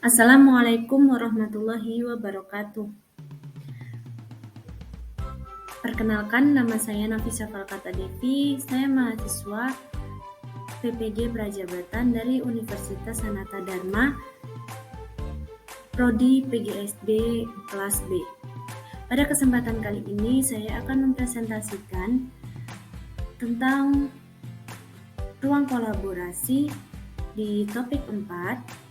Assalamualaikum warahmatullahi wabarakatuh. Perkenalkan, nama saya Nafisa Falkata Devi. Saya mahasiswa PPG Prajabatan dari Universitas Sanata Dharma, Prodi PGSD kelas B. Pada kesempatan kali ini, saya akan mempresentasikan tentang ruang kolaborasi di topik 4,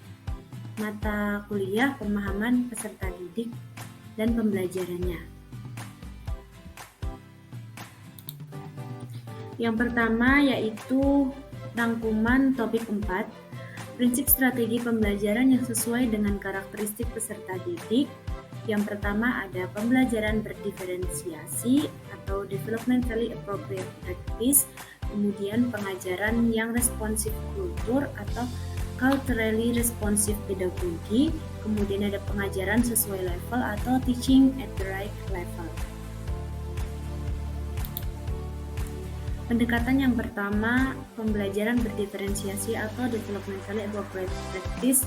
mata kuliah pemahaman peserta didik dan pembelajarannya. Yang pertama yaitu rangkuman topik 4, prinsip strategi pembelajaran yang sesuai dengan karakteristik peserta didik. Yang pertama ada pembelajaran berdiferensiasi atau developmentally appropriate practice, kemudian pengajaran yang responsif kultur atau culturally responsive pedagogy, kemudian ada pengajaran sesuai level atau teaching at the right level. Pendekatan yang pertama, pembelajaran berdiferensiasi atau developmentally appropriate practice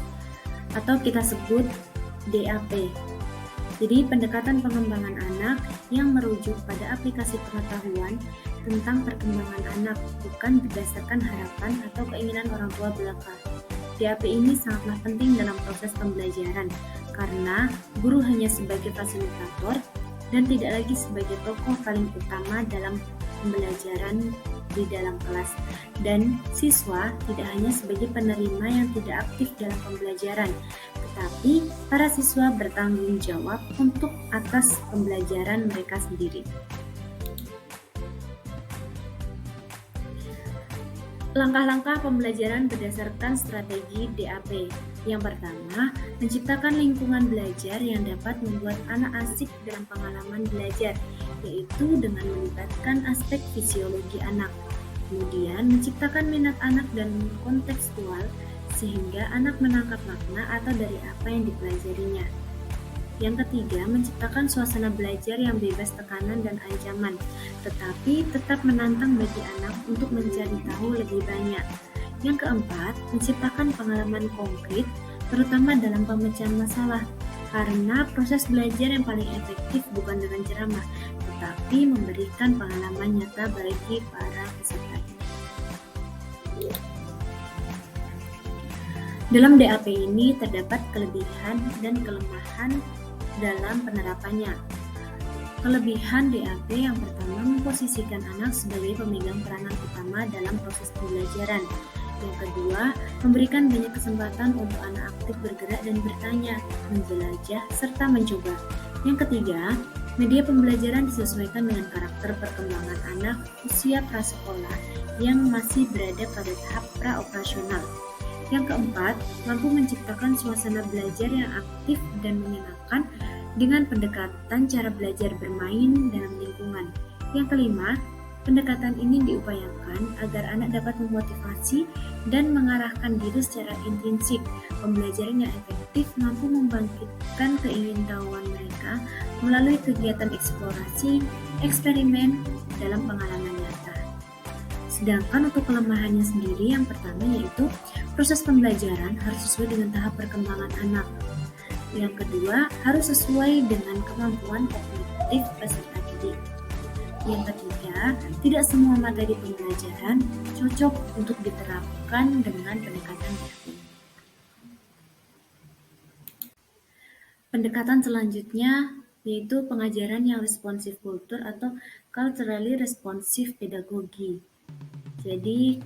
atau kita sebut DAP. Jadi pendekatan pengembangan anak yang merujuk pada aplikasi pengetahuan tentang perkembangan anak, bukan berdasarkan harapan atau keinginan orang tua belaka. DAP ini sangatlah penting dalam proses pembelajaran karena guru hanya sebagai fasilitator dan tidak lagi sebagai tokoh paling utama dalam pembelajaran di dalam kelas, dan siswa tidak hanya sebagai penerima yang tidak aktif dalam pembelajaran, tetapi para siswa bertanggung jawab untuk atas pembelajaran mereka sendiri. Langkah-langkah pembelajaran berdasarkan strategi DAP. Yang pertama, menciptakan lingkungan belajar yang dapat membuat anak asik dalam pengalaman belajar, yaitu dengan melibatkan aspek fisiologi anak. Kemudian, menciptakan minat anak dan kontekstual sehingga anak menangkap makna atau dari apa yang dipelajarinya. Yang ketiga, menciptakan suasana belajar yang bebas tekanan dan ancaman, tetapi tetap menantang bagi anak untuk mencari tahu lebih banyak. Yang keempat, menciptakan pengalaman konkret, terutama dalam pemecahan masalah, karena proses belajar yang paling efektif bukan dengan ceramah, tetapi memberikan pengalaman nyata bagi para peserta. Dalam DAP ini terdapat kelebihan dan kelemahan dalam penerapannya. Kelebihan DAP yang pertama, memposisikan anak sebagai pemegang peranan utama dalam proses pembelajaran. Yang kedua, memberikan banyak kesempatan untuk anak aktif bergerak dan bertanya, menjelajah, serta mencoba. Yang ketiga, media pembelajaran disesuaikan dengan karakter perkembangan anak usia prasekolah yang masih berada pada tahap pra-operasional. Yang keempat, mampu menciptakan suasana belajar yang aktif dan menyenangkan dengan pendekatan cara belajar bermain dalam lingkungan. Yang kelima, pendekatan ini diupayakan agar anak dapat memotivasi dan mengarahkan diri secara intrinsik. Pembelajaran yang efektif mampu membangkitkan keingintahuan mereka melalui kegiatan eksplorasi, eksperimen dalam pengalaman nyata. Sedangkan untuk kelemahannya sendiri, yang pertama yaitu proses pembelajaran harus sesuai dengan tahap perkembangan anak. Yang kedua, harus sesuai dengan kemampuan kognitif peserta didik. Yang ketiga, tidak semua materi pembelajaran cocok untuk diterapkan dengan pendekatan DAP. Pendekatan selanjutnya yaitu pengajaran yang responsif kultur atau culturally responsive pedagogy. Jadi,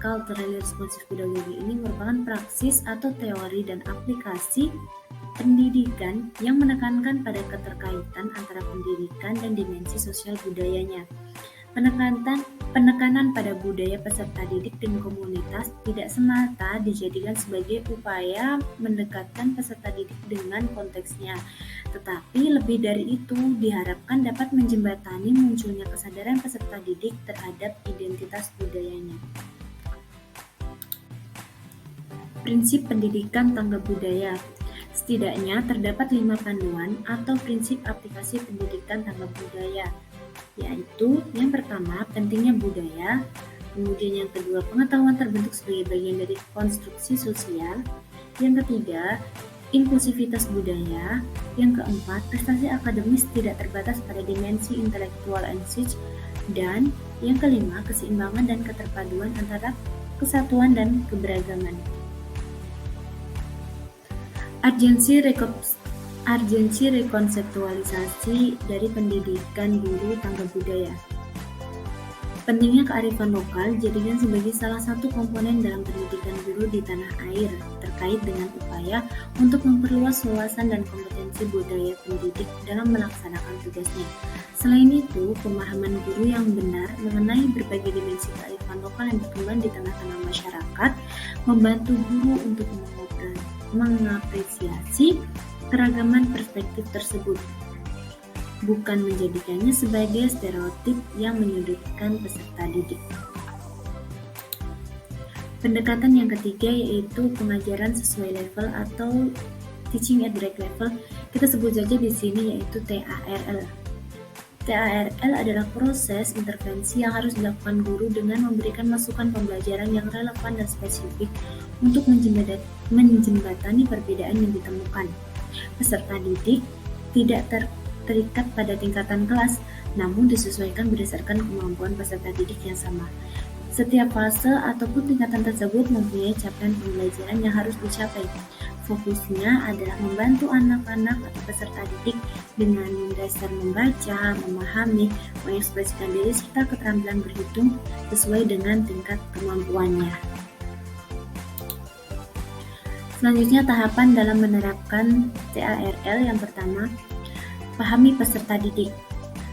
culturally responsive pedagogy ini merupakan praksis atau teori dan aplikasi pendidikan yang menekankan pada keterkaitan antara pendidikan dan dimensi sosial budayanya. Penekanan pada budaya peserta didik dan komunitas tidak semata dijadikan sebagai upaya mendekatkan peserta didik dengan konteksnya, tetapi lebih dari itu diharapkan dapat menjembatani munculnya kesadaran peserta didik terhadap identitas budayanya. Prinsip pendidikan tangga budaya. Setidaknya terdapat 5 panduan atau prinsip aplikasi pendidikan tangga budaya, yaitu yang pertama, pentingnya budaya, kemudian yang kedua, pengetahuan terbentuk sebagai bagian dari konstruksi sosial, Yang ketiga, inklusivitas budaya. Yang keempat, prestasi akademis tidak terbatas pada dimensi intelektual and speech. Dan yang kelima, keseimbangan dan keterpaduan antara kesatuan dan keberagaman. Urgensi rekonseptualisasi dari pendidikan guru tangga budaya. Pentingnya kearifan lokal jadikan sebagai salah satu komponen dalam pendidikan guru di tanah air terkait dengan upaya untuk memperluas wawasan dan kompetensi budaya pendidik dalam melaksanakan tugasnya. Selain itu, pemahaman guru yang benar mengenai berbagai dimensi kearifan lokal yang berkembang di tengah-tengah masyarakat membantu guru untuk mengapresiasi keragaman perspektif tersebut, bukan menjadikannya sebagai stereotip yang menyudutkan peserta didik. Pendekatan yang ketiga yaitu pengajaran sesuai level atau teaching at the right level. Kita sebut saja di sini yaitu TARL. TARL adalah proses intervensi yang harus dilakukan guru dengan memberikan masukan pembelajaran yang relevan dan spesifik untuk menjembatani perbedaan yang ditemukan. Peserta didik tidak terikat pada tingkatan kelas, namun disesuaikan berdasarkan kemampuan peserta didik yang sama. Setiap fase ataupun tingkatan tersebut mempunyai capaian pembelajaran yang harus dicapai. Fokusnya adalah membantu anak-anak atau peserta didik dengan dasar membaca, memahami, mengekspresikan diri, serta keterampilan berhitung sesuai dengan tingkat kemampuannya. Selanjutnya, tahapan dalam menerapkan TARL. Yang pertama, pahami peserta didik.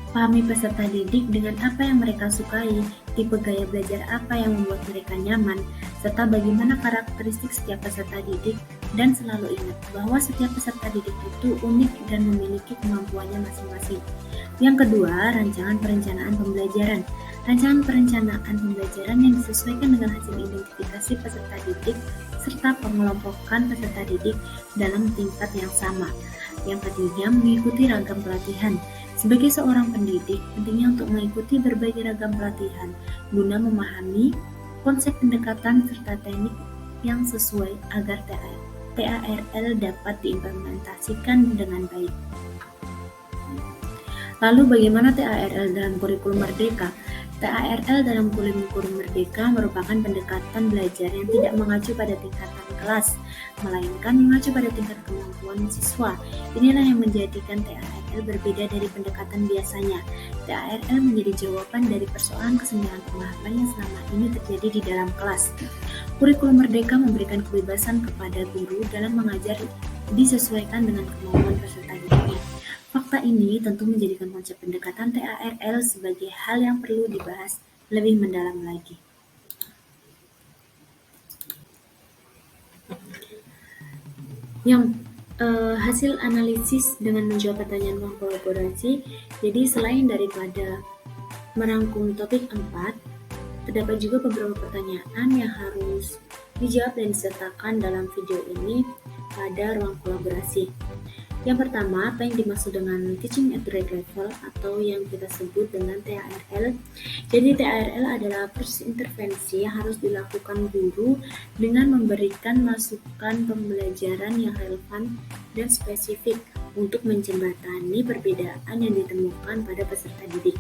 Pahami peserta didik dengan apa yang mereka sukai, tipe gaya belajar apa yang membuat mereka nyaman, serta bagaimana karakteristik setiap peserta didik, dan selalu ingat bahwa setiap peserta didik itu unik dan memiliki kemampuannya masing-masing. Yang kedua, rancangan perencanaan pembelajaran. Rancangan perencanaan pembelajaran yang disesuaikan dengan hasil identifikasi peserta didik serta pengelompokan peserta didik dalam tingkat yang sama. Yang ketiga, mengikuti ragam pelatihan. Sebagai seorang pendidik, pentingnya untuk mengikuti berbagai ragam pelatihan guna memahami konsep pendekatan serta teknik yang sesuai agar TARL dapat diimplementasikan dengan baik. Lalu bagaimana TARL dalam kurikulum Merdeka? TARL dalam kurikulum Merdeka merupakan pendekatan belajar yang tidak mengacu pada tingkatan kelas, melainkan mengacu pada tingkat kemampuan siswa. Inilah yang menjadikan TARL berbeda dari pendekatan biasanya. TARL menjadi jawaban dari persoalan kesenjangan pemahaman yang selama ini terjadi di dalam kelas. Kurikulum Merdeka memberikan kebebasan kepada guru dalam mengajar disesuaikan dengan kemampuan peserta didiknya. Fakta ini tentu menjadikan konsep pendekatan TARL sebagai hal yang perlu dibahas lebih mendalam lagi. Yang hasil analisis dengan menjawab pertanyaan ruang kolaborasi. Jadi selain daripada merangkum topik 4, terdapat juga beberapa pertanyaan yang harus dijawab dan disertakan dalam video ini pada ruang kolaborasi. Yang pertama, apa yang dimaksud dengan teaching at the right level atau yang kita sebut dengan TARL? Jadi TARL adalah proses intervensi yang harus dilakukan guru dengan memberikan masukan pembelajaran yang relevan dan spesifik untuk menjembatani perbedaan yang ditemukan pada peserta didik.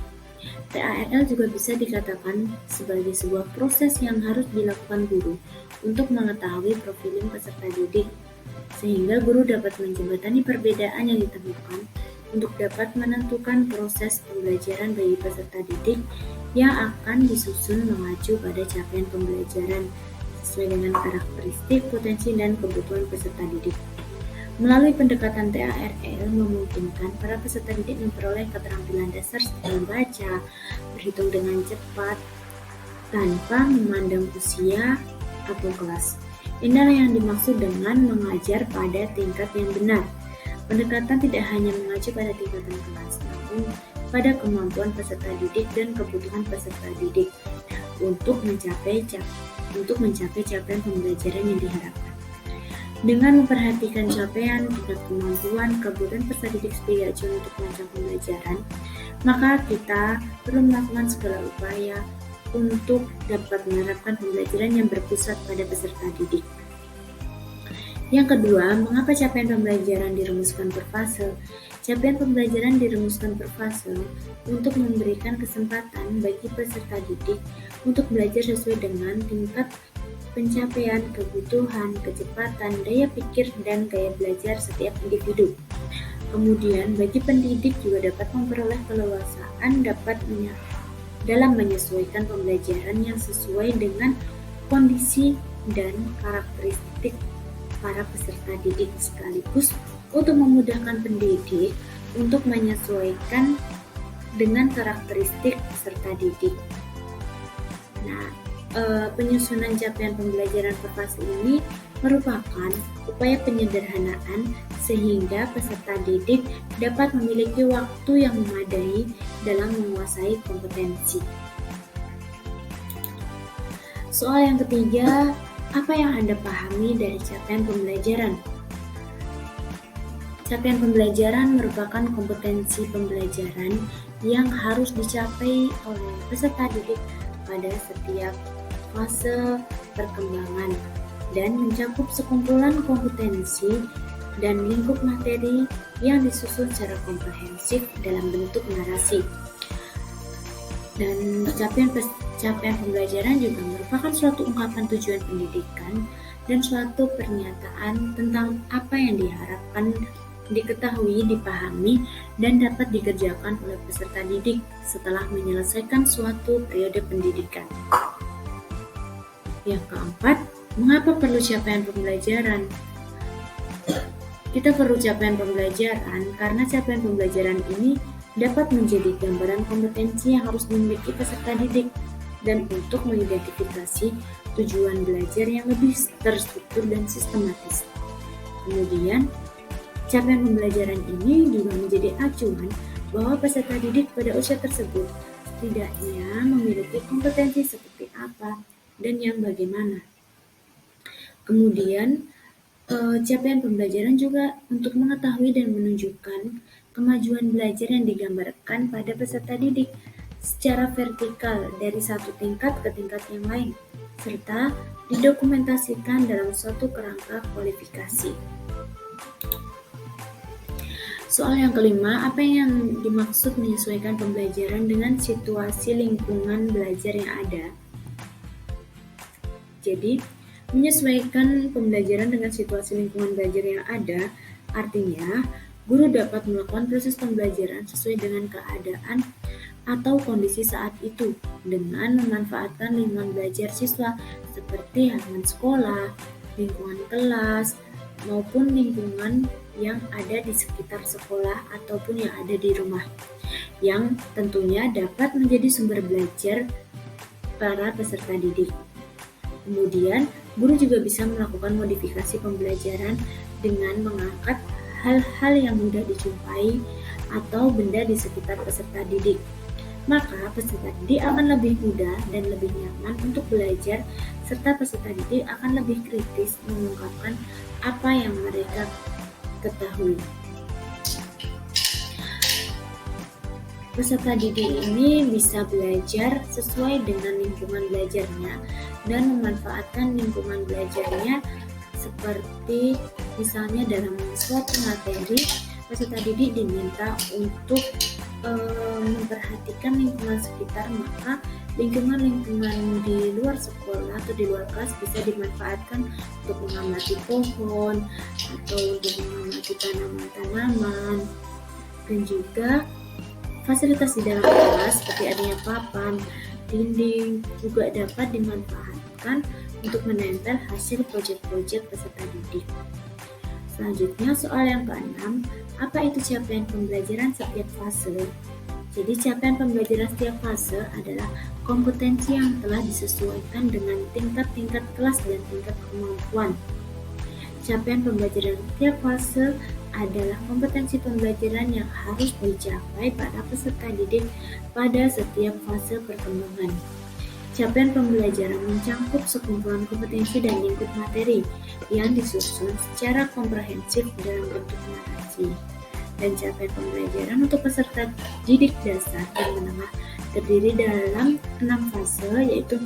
TARL juga bisa dikatakan sebagai sebuah proses yang harus dilakukan guru untuk mengetahui profiling peserta didik, sehingga guru dapat menjembatani perbedaan yang ditemukan untuk dapat menentukan proses pembelajaran bagi peserta didik yang akan disusun mengacu pada capaian pembelajaran sesuai dengan karakteristik, potensi, dan kebutuhan peserta didik. Melalui pendekatan TARL memungkinkan para peserta didik memperoleh keterampilan dasar seperti membaca, berhitung dengan cepat, tanpa memandang usia atau kelas. Inilah yang dimaksud dengan mengajar pada tingkat yang benar. Pendekatan tidak hanya mengacu pada tingkatan kelas, namun pada kemampuan peserta didik dan kebutuhan peserta didik untuk mencapai capaian pembelajaran yang diharapkan. Dengan memperhatikan capaian, tingkat kemampuan, kebutuhan peserta didik sebagai acuan untuk merancang pembelajaran, maka kita perlu melakukan segala upaya untuk dapat menerapkan pembelajaran yang berpusat pada peserta didik. Yang kedua, mengapa capaian pembelajaran dirumuskan per fase? Capaian pembelajaran dirumuskan per fase untuk memberikan kesempatan bagi peserta didik untuk belajar sesuai dengan tingkat pencapaian, kebutuhan, kecepatan, daya pikir, dan gaya belajar setiap individu. Kemudian, bagi pendidik juga dapat memperoleh keleluasaan dalam menyesuaikan pembelajaran yang sesuai dengan kondisi dan karakteristik para peserta didik, sekaligus untuk memudahkan pendidik untuk menyesuaikan dengan karakteristik peserta didik. Nah, penyusunan capaian pembelajaran per fase ini merupakan upaya penyederhanaan sehingga peserta didik dapat memiliki waktu yang memadai dalam menguasai kompetensi. Soal yang ketiga, apa yang Anda pahami dari capaian pembelajaran? Capaian pembelajaran merupakan kompetensi pembelajaran yang harus dicapai oleh peserta didik pada setiap fase perkembangan dan mencakup sekumpulan kompetensi dan lingkup materi yang disusun secara komprehensif dalam bentuk narasi. Dan capaian pembelajaran juga merupakan suatu ungkapan tujuan pendidikan dan suatu pernyataan tentang apa yang diharapkan diketahui, dipahami, dan dapat dikerjakan oleh peserta didik setelah menyelesaikan suatu periode pendidikan. Yang keempat, mengapa perlu capaian pembelajaran? Kita perlu capaian pembelajaran karena capaian pembelajaran ini dapat menjadi gambaran kompetensi yang harus dimiliki peserta didik dan untuk mengidentifikasi tujuan belajar yang lebih terstruktur dan sistematis. Kemudian, capaian pembelajaran ini juga menjadi acuan bahwa peserta didik pada usia tersebut setidaknya memiliki kompetensi seperti apa dan yang bagaimana. Kemudian, capaian pembelajaran juga untuk mengetahui dan menunjukkan kemajuan belajar yang digambarkan pada peserta didik secara vertikal dari satu tingkat ke tingkat yang lain, serta didokumentasikan dalam suatu kerangka kualifikasi. Soal yang kelima, apa yang dimaksud menyesuaikan pembelajaran dengan situasi lingkungan belajar yang ada? Jadi, menyesuaikan pembelajaran dengan situasi lingkungan belajar yang ada, artinya guru dapat melakukan proses pembelajaran sesuai dengan keadaan atau kondisi saat itu dengan memanfaatkan lingkungan belajar siswa seperti halaman sekolah, lingkungan kelas, maupun lingkungan yang ada di sekitar sekolah ataupun yang ada di rumah, yang tentunya dapat menjadi sumber belajar para peserta didik. Kemudian, guru juga bisa melakukan modifikasi pembelajaran dengan mengangkat hal-hal yang mudah dijumpai atau benda di sekitar peserta didik. Maka peserta didik akan lebih mudah dan lebih nyaman untuk belajar, serta peserta didik akan lebih kritis mengungkapkan apa yang mereka ketahui. Peserta didik ini bisa belajar sesuai dengan lingkungan belajarnya dan memanfaatkan lingkungan belajarnya seperti misalnya dalam suatu materi, peserta didik diminta untuk memperhatikan lingkungan sekitar, maka lingkungan di luar sekolah atau di luar kelas bisa dimanfaatkan untuk mengamati pohon atau untuk mengamati tanaman-tanaman, dan juga fasilitas di dalam kelas seperti adanya papan, dinding juga dapat dimanfaatkan untuk menempel hasil proyek-proyek peserta didik. Selanjutnya, soal yang ke-6, apa itu capaian pembelajaran setiap fase? Jadi, capaian pembelajaran setiap fase adalah kompetensi yang telah disesuaikan dengan tingkat-tingkat kelas dan tingkat kemampuan. Capaian pembelajaran setiap fase adalah kompetensi pembelajaran yang harus dicapai para peserta didik pada setiap fase perkembangan. Capaian pembelajaran mencakup sekumpulan kompetensi dan lingkup materi yang disusun secara komprehensif dalam bentuk narasi. dan capaian pembelajaran untuk peserta didik dasar dan menengah terdiri dalam 6 fase, yaitu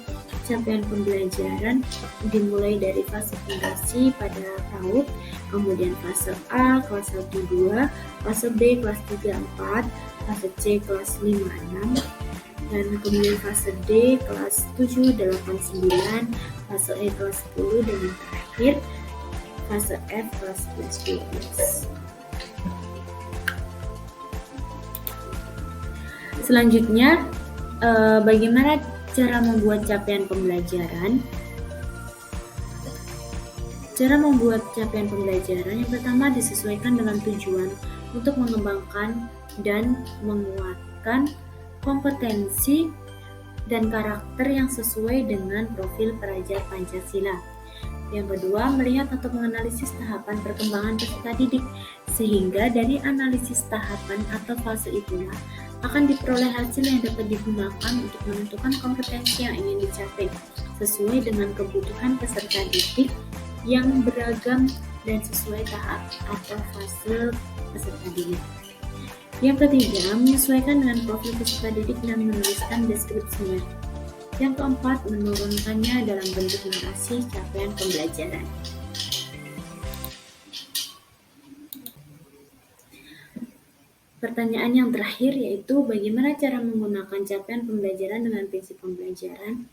capaian pembelajaran dimulai dari fase fondasi pada PAUD, kemudian fase A kelas 1-2, fase B kelas 3-4, fase C kelas 5-6, dan kemudian fase D kelas 7-8-9, fase E kelas 10, dan yang terakhir fase F kelas 11-12. Selanjutnya, bagaimana cara membuat capaian pembelajaran? Cara membuat capaian pembelajaran yang pertama disesuaikan dengan tujuan untuk mengembangkan dan menguatkan kompetensi dan karakter yang sesuai dengan profil pelajar Pancasila. Yang kedua, melihat atau menganalisis tahapan perkembangan peserta didik, sehingga dari analisis tahapan atau fase itulah akan diperoleh hasil yang dapat digunakan untuk menentukan kompetensi yang ingin dicapai sesuai dengan kebutuhan peserta didik yang beragam dan sesuai tahap atau fase peserta didik. Yang ketiga, menyesuaikan dengan profil peserta didik dan menuliskan deskripsinya. Yang keempat, menurunkannya dalam bentuk narasi capaian pembelajaran. Pertanyaan yang terakhir yaitu bagaimana cara menggunakan capaian pembelajaran dengan prinsip pembelajaran?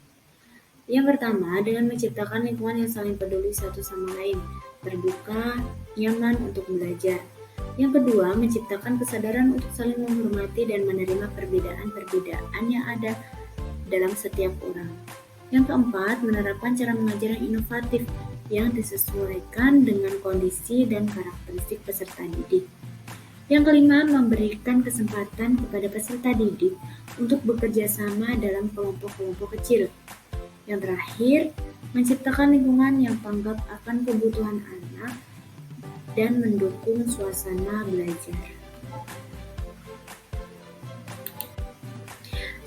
Yang pertama, dengan menciptakan lingkungan yang saling peduli satu sama lain, terbuka, nyaman untuk belajar. Yang kedua, menciptakan kesadaran untuk saling menghormati dan menerima perbedaan-perbedaan yang ada dalam setiap orang. Yang keempat, menerapkan cara mengajar yang inovatif yang disesuaikan dengan kondisi dan karakteristik peserta didik. Yang kelima, memberikan kesempatan kepada peserta didik untuk bekerja sama dalam kelompok-kelompok kecil. Yang terakhir, menciptakan lingkungan yang tanggap akan kebutuhan anak dan mendukung suasana belajar.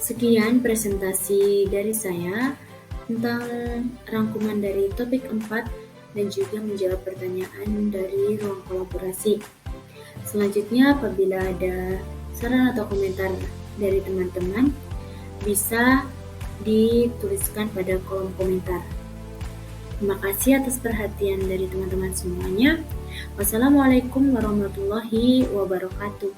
Sekian presentasi dari saya tentang rangkuman dari topik 4 dan juga menjawab pertanyaan dari ruang kolaborasi. Selanjutnya, apabila ada saran atau komentar dari teman-teman, bisa dituliskan pada kolom komentar. Terima kasih atas perhatian dari teman-teman semuanya. Wassalamualaikum warahmatullahi wabarakatuh.